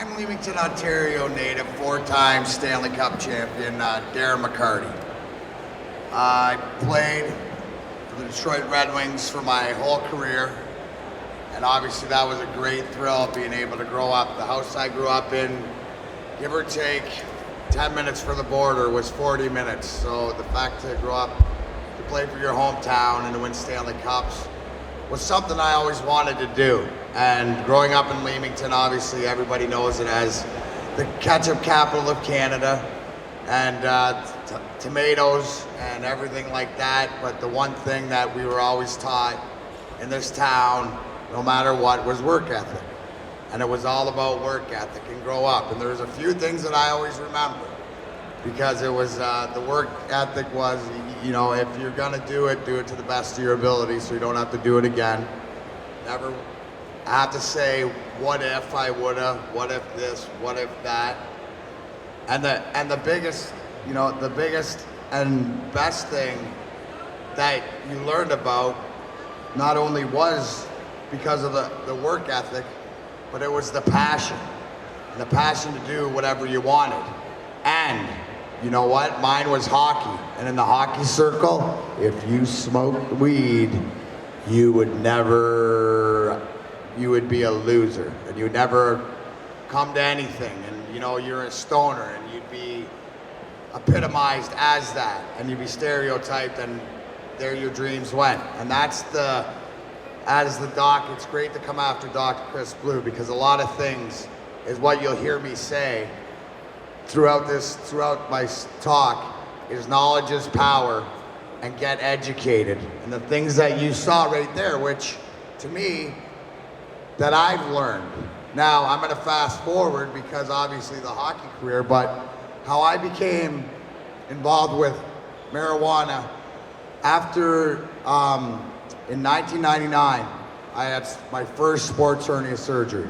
I'm Leamington, Ontario native, four-time Stanley Cup champion, Darren McCarty. I played for the Detroit Redwings for my whole career, and obviously that was a great thrill being able to grow up. The house I grew up in, give or take 10 minutes for the border, was 40 minutes. So the fact to grow up, to play for your hometown and to win Stanley Cups was something I always wanted to do. And growing up in Leamington, obviously everybody knows it as the ketchup capital of Canada, and tomatoes and everything like that. But the one thing that we were always taught in this town, no matter what, was work ethic. And it was all about work ethic and grow up. And there's a few things that I always remember, because it was, the work ethic was, you know, if you're gonna do it to the best of your ability so you don't have to do it again. Never have to say, what if I woulda, what if this, what if that. And the biggest, you know, the biggest and best thing that you learned about not only was because of the work ethic, but it was the passion. And the passion to do whatever you wanted. And you know what? Mine was hockey. And in the hockey circle, if you smoked weed, you would be a loser. And you would never come to anything. And you know, you're a stoner and you'd be epitomized as that. And you'd be stereotyped, and there your dreams went. And that's as the doc, it's great to come after Dr. Chris Blue, because a lot of things is what you'll hear me say throughout my talk is knowledge is power, and get educated. And the things that you saw right there, which to me, that I've learned. Now I'm gonna fast forward because obviously the hockey career, but how I became involved with marijuana after, in 1999, I had my first sports hernia surgery.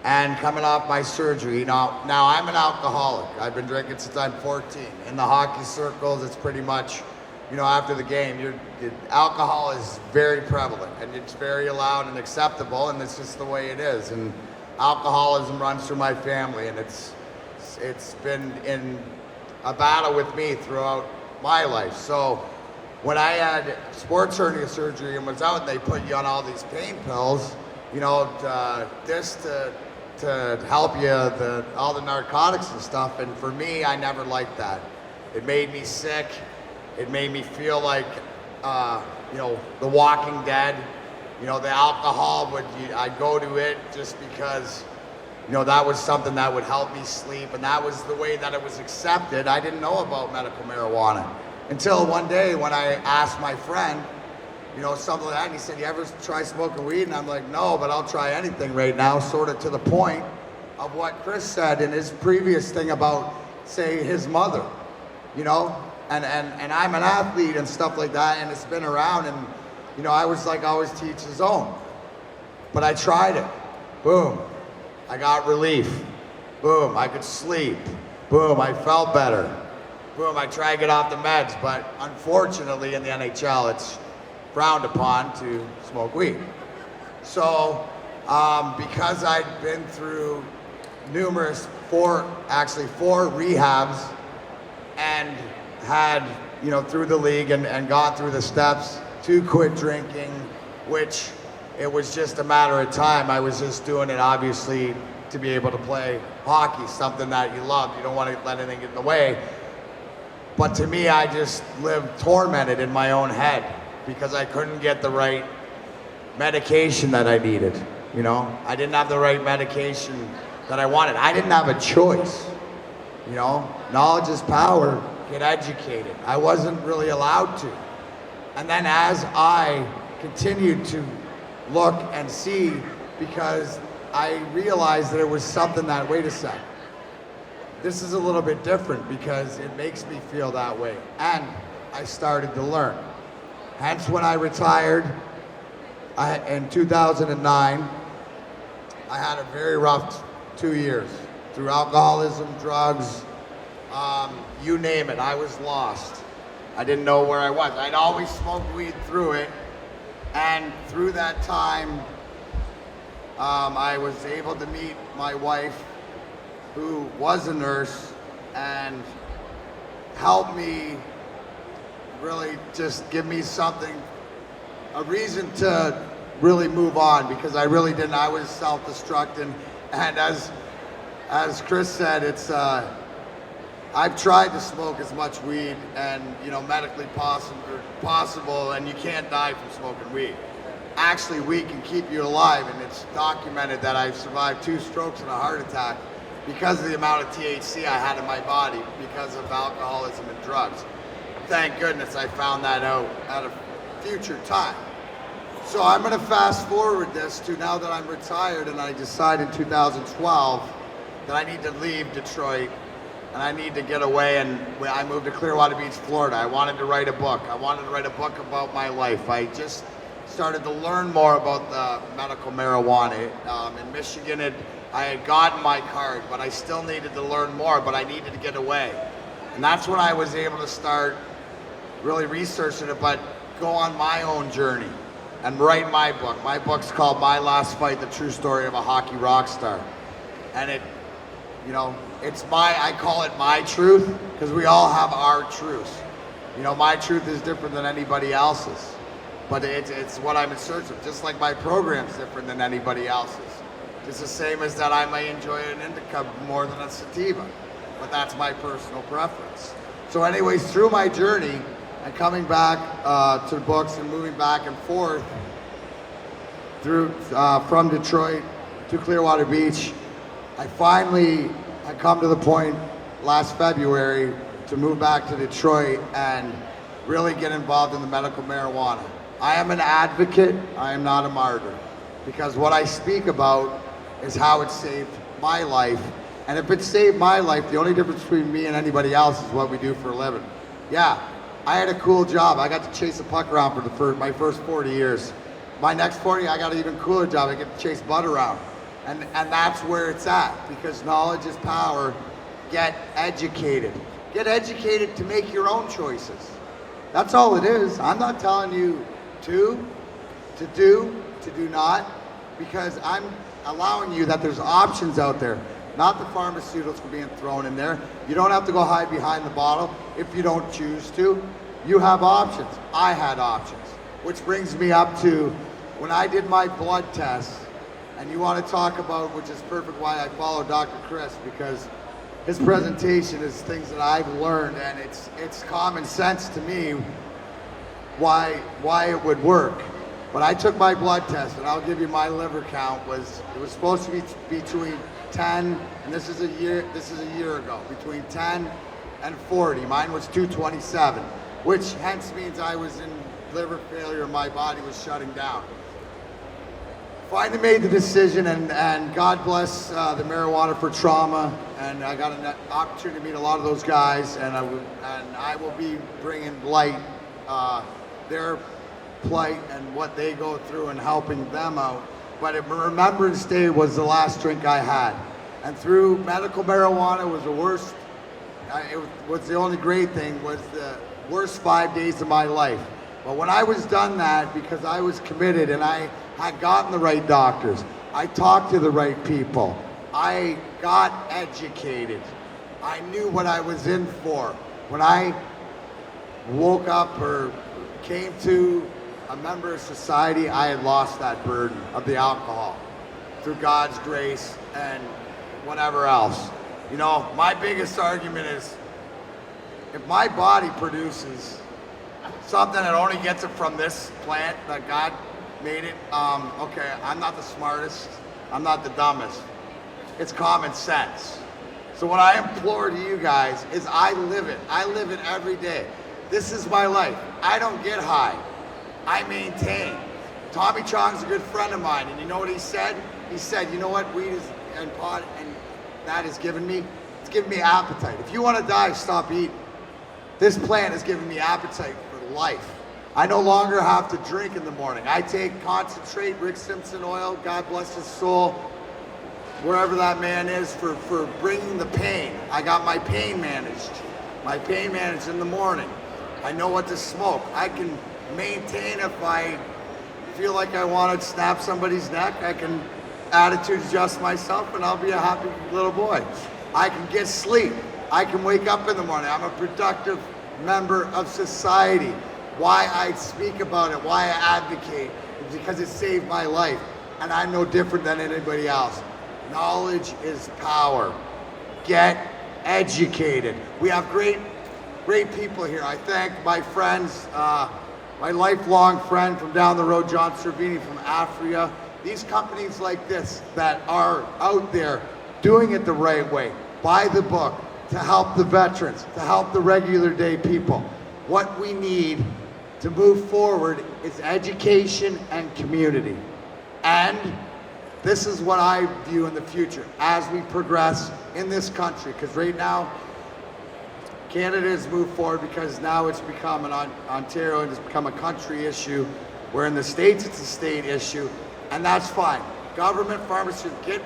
And coming off my surgery, now I'm an alcoholic. I've been drinking since I'm 14. In the hockey circles, it's pretty much, you know, after the game, alcohol is very prevalent, and it's very allowed and acceptable, and it's just the way it is. And alcoholism runs through my family, and it's been in a battle with me throughout my life. So when I had sports hernia surgery and was out, and they put you on all these pain pills, you know, to help you, all the narcotics and stuff. And for me, I never liked that. It made me sick. It made me feel like, you know, The Walking Dead. You know, the alcohol I'd go to it just because, you know, that was something that would help me sleep, and that was the way that it was accepted. I didn't know about medical marijuana until one day when I asked my friend, you know, something like that, and he said, "You ever try smoking weed?" And I'm like, "No, but I'll try anything right now," sort of to the point of what Chris said in his previous thing about, say, his mother, you know, and I'm an athlete and stuff like that, and it's been around, and, you know, I was like, always teach his own. But I tried it. Boom. I got relief. Boom. I could sleep. Boom. I felt better. Boom. I tried to get off the meds, but unfortunately in the NHL, it's frowned upon to smoke weed. So, because I'd been through four rehabs, and had, you know, through the league and gone through the steps to quit drinking, which it was just a matter of time. I was just doing it, obviously, to be able to play hockey, something that you love. You don't want to let anything get in the way. But to me, I just lived tormented in my own head, because I couldn't get the right medication that I needed, you know? I didn't have the right medication that I wanted. I didn't have a choice, you know? Knowledge is power, get educated. I wasn't really allowed to. And then as I continued to look and see, because I realized that it was something that, wait a sec, this is a little bit different because it makes me feel that way. And I started to learn. Hence, when I retired in 2009, I had a very rough 2 years through alcoholism, drugs, you name it. I was lost. I didn't know where I was. I'd always smoked weed through it, and through that time, I was able to meet my wife who was a nurse and helped me really just give me something, a reason to really move on, because I really didn't. I was self-destructing, and as Chris said, it's I've tried to smoke as much weed and medically possible, and you can't die from smoking weed. Actually, weed can keep you alive, and it's documented that I've survived 2 strokes and a heart attack because of the amount of THC I had in my body because of alcoholism and drugs. Thank goodness I found that out at a future time. So I'm going to fast forward this to now that I'm retired, and I decided in 2012 that I need to leave Detroit and I need to get away, and I moved to Clearwater Beach, Florida. I wanted to write a book. I wanted to write a book about my life. I just started to learn more about the medical marijuana. In Michigan, I had gotten my card, but I still needed to learn more, but I needed to get away. And that's when I was able to start really researching it, but go on my own journey and write my book. My book's called My Last Fight, The True Story of a Hockey Rock Star. And I call it my truth, because we all have our truths. My truth is different than anybody else's, but it's what I'm in search of. Just like my program's different than anybody else's. Just the same as that I may enjoy an indica more than a sativa, but that's my personal preference. So anyways, through my journey and coming back to the books and moving back and forth from Detroit to Clearwater Beach, I come to the point last February to move back to Detroit and really get involved in the medical marijuana. I am an advocate, I am not a martyr, because what I speak about is how it saved my life. And if it saved my life, the only difference between me and anybody else is what we do for a living. Yeah, I had a cool job. I got to chase a puck around for my first 40 years. My next 40, I got an even cooler job. I get to chase Bud around. And that's where it's at, because knowledge is power. Get educated. Get educated to make your own choices. That's all it is. I'm not telling you to do not, because I'm allowing you that there's options out there, not the pharmaceuticals being thrown in there. You don't have to go hide behind the bottle if you don't choose to. You have options. I had options, which brings me up to when I did my blood test. And you want to talk about, which is perfect why I follow Dr. Chris, because his presentation is things that I've learned, and it's common sense to me why it would work. But I took my blood test, and I'll give you my liver count it was supposed to be between 10, and this is a year ago, between 10 and 40. Mine was 227, which hence means I was in liver failure, my body was shutting down. Finally made the decision, and God bless the Marijuana for Trauma, and I got an opportunity to meet a lot of those guys, and I will be bringing light, their plight and what they go through and helping them out. But Remembrance Day was the last drink I had, and through medical marijuana was the worst. It was the only great thing, was the worst 5 days of my life. But when I was done that, because I was committed and I had gotten the right doctors, I talked to the right people, I got educated, I knew what I was in for. When I woke up or came to a member of society, I had lost that burden of the alcohol through God's grace and whatever else. My biggest argument is, if my body produces something that only gets it from this plant that God made it, okay, I'm not the smartest, I'm not the dumbest. It's common sense. So what I implore to you guys is I live it. I live it every day. This is my life. I don't get high. I maintain. Tommy Chong's a good friend of mine, and you know what he said? He said, you know what, weed is, and pot, and that has given me, it's given me appetite. If you want to die, stop eating. This plant has given me appetite for life. I no longer have to drink in the morning. I take concentrate, Rick Simpson oil, God bless his soul, wherever that man is, for bringing the pain. I got my pain managed. My pain managed in the morning. I know what to smoke. I can maintain if I feel like I want to snap somebody's neck. I can attitude adjust myself, and I'll be a happy little boy. I can get sleep. I can wake up in the morning. I'm a productive member of society. Why I speak about it, why I advocate, is because it saved my life. And I'm no different than anybody else. Knowledge is power. Get educated. We have great people here. I thank my friends, my lifelong friend from down the road, John Cervini from Africa. These companies like this that are out there doing it the right way, by the book, to help the veterans, to help the regular day people. What we need to move forward is education and community. And this is what I view in the future as we progress in this country, because right now, Canada has moved forward because now it's become Ontario, and it's become a country issue, where in the States it's a state issue, and that's fine. Government, pharmaceutical,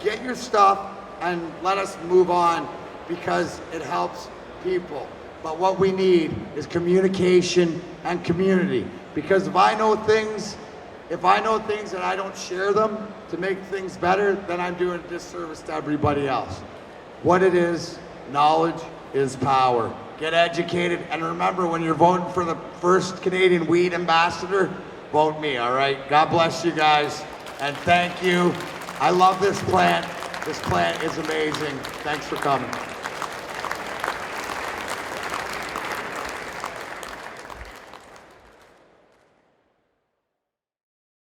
get your stuff and let us move on, because it helps people. But what we need is communication and community, because if I know things and I don't share them to make things better, then I'm doing a disservice to everybody else. What it is, knowledge is power. Get educated, and remember, when you're voting for the first Canadian weed ambassador, vote me, all right? God bless you guys, and thank you. I love this plant. This plant is amazing. Thanks for coming.